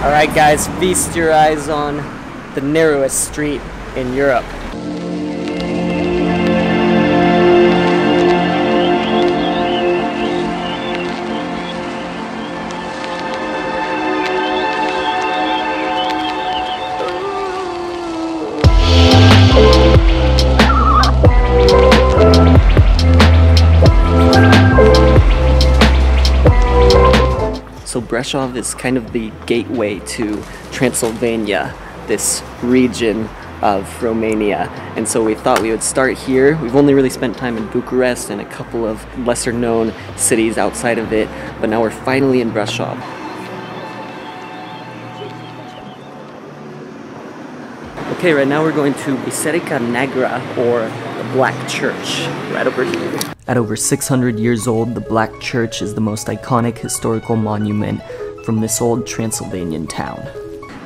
Alright guys, feast your eyes on the narrowest street in Europe. So Brașov is kind of the gateway to Transylvania, this region of Romania. And so we thought we would start here. We've only really spent time in Bucharest and a couple of lesser known cities outside of it, but now we're finally in Brașov. Okay, right now we're going to Biserica Neagră, or the Black Church, right over here. At over 600 years old, the Black Church is the most iconic historical monument from this old Transylvanian town.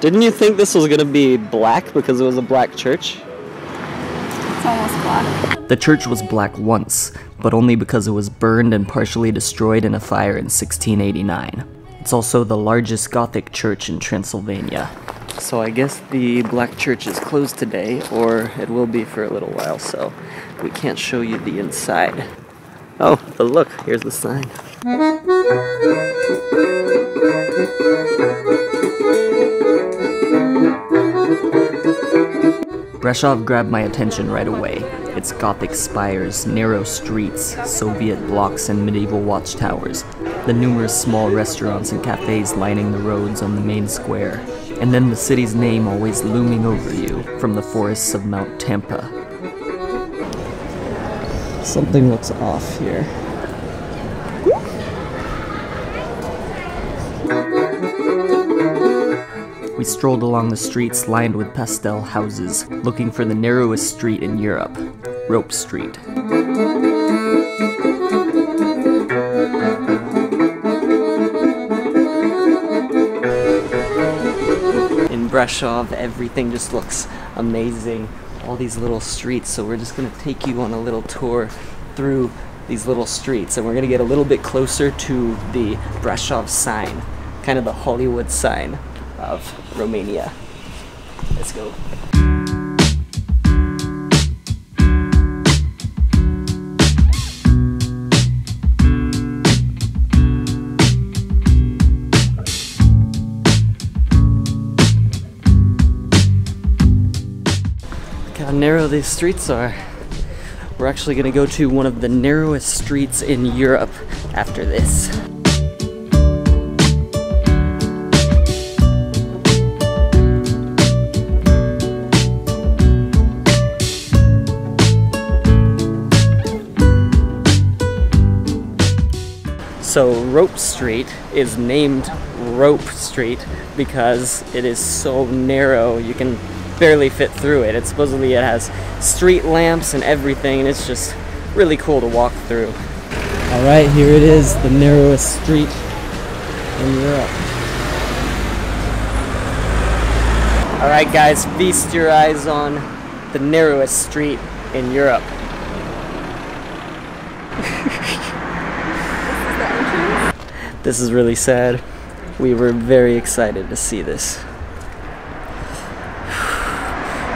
Didn't you think this was going to be black because it was a black church? It's almost black. The church was black once, but only because it was burned and partially destroyed in a fire in 1689. It's also the largest Gothic church in Transylvania. So I guess the Black Church is closed today, or it will be for a little while, so we can't show you the inside. Oh, but look, here's the sign. Brașov grabbed my attention right away. Its Gothic spires, narrow streets, Soviet blocks, and medieval watchtowers. The numerous small restaurants and cafes lining the roads on the main square. And then the city's name always looming over you from the forests of Mount Tampa. Something looks off here. We strolled along the streets lined with pastel houses, looking for the narrowest street in Europe, Rope Street. In Brașov, everything just looks amazing. All these little streets, so we're just gonna take you on a little tour through these little streets, and we're gonna get a little bit closer to the Brașov sign, kind of the Hollywood sign of Romania. Let's go. How narrow these streets are. We're actually going to go to one of the narrowest streets in Europe after this. So Rope Street is named Rope Street because it is so narrow you can barely fit through it. Supposedly it has street lamps and everything, and it's just really cool to walk through. Alright, here it is, the narrowest street in Europe. Alright guys, feast your eyes on the narrowest street in Europe. This is really sad. We were very excited to see this.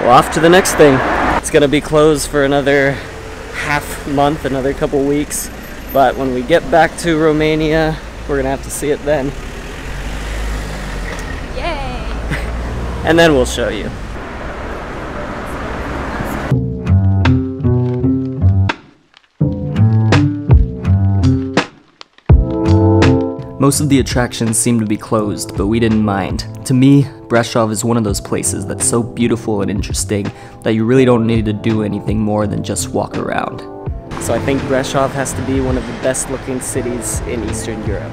Well, off to the next thing. It's gonna be closed for another half month, another couple weeks, but when we get back to Romania, we're gonna have to see it then. Yay! And then we'll show you. Most of the attractions seem to be closed, but we didn't mind. To me, Brașov is one of those places that's so beautiful and interesting that you really don't need to do anything more than just walk around. So I think Brașov has to be one of the best looking cities in Eastern Europe.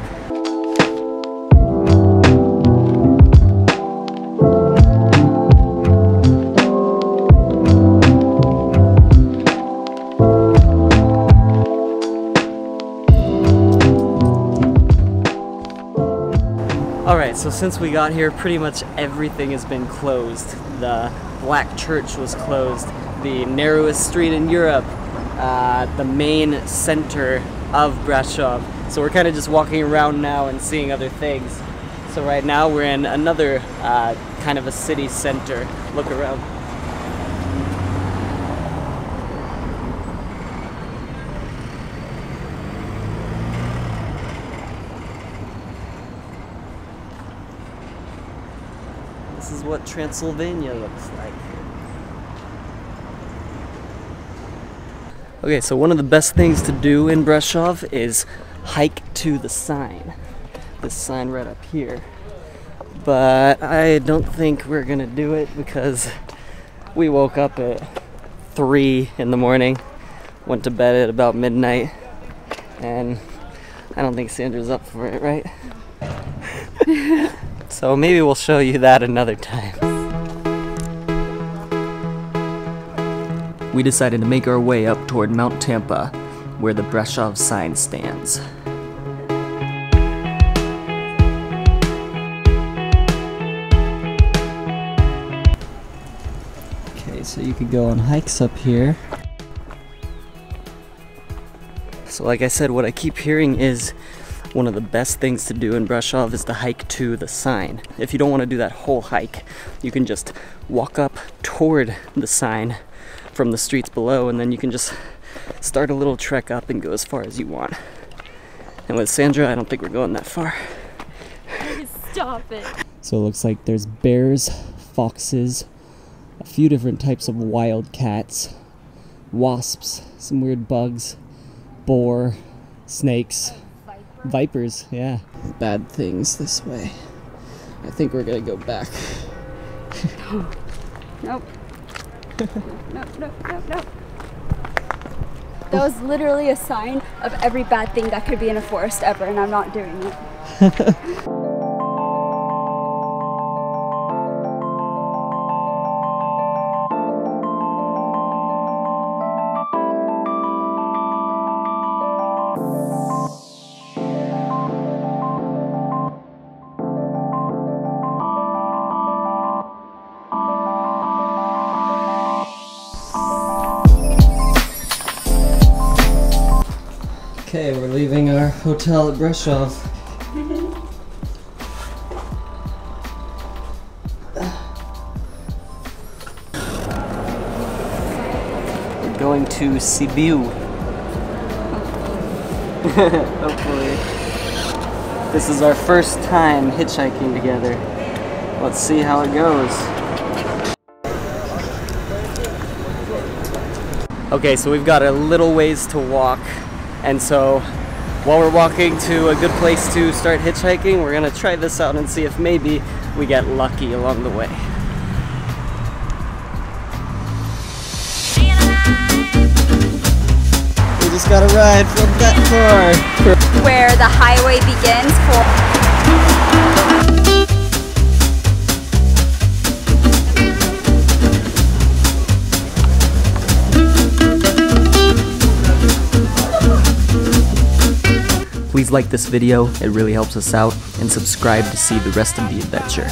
Alright, so since we got here, pretty much everything has been closed. The Black Church was closed, the narrowest street in Europe, the main center of Brașov. So we're kind of just walking around now and seeing other things. So So right now we're in another kind of a city center. Look around. This is what Transylvania looks like. Okay, so one of the best things to do in Brașov is hike to the sign. This sign right up here. But I don't think we're gonna do it because we woke up at 3 in the morning, went to bed at about midnight, and I don't think Sandra's up for it, right? So maybe we'll show you that another time. We decided to make our way up toward Mount Tampa, where the Brașov sign stands. Okay, so you could go on hikes up here. So like I said, what I keep hearing is one of the best things to do in Brașov is to hike to the sign. If you don't want to do that whole hike, you can just walk up toward the sign from the streets below, and then you can just start a little trek up and go as far as you want. And with Sandra, I don't think we're going that far. Stop it. So it looks like there's bears, foxes, a few different types of wild cats, wasps, some weird bugs, boar, snakes, vipers, yeah. Bad things this way. I think we're gonna go back. Nope. Nope. That was literally a sign of every bad thing that could be in a forest ever, and I'm not doing it. Okay, we're leaving our hotel at Brașov. We're going to Sibiu. Hopefully. This is our first time hitchhiking together. Let's see how it goes. Okay, so we've got a little ways to walk. And so, while we're walking to a good place to start hitchhiking, we're gonna try this out and see if maybe we get lucky along the way. We just got a ride from that car. Where the highway begins for... Please like this video, it really helps us out, and subscribe to see the rest of the adventure.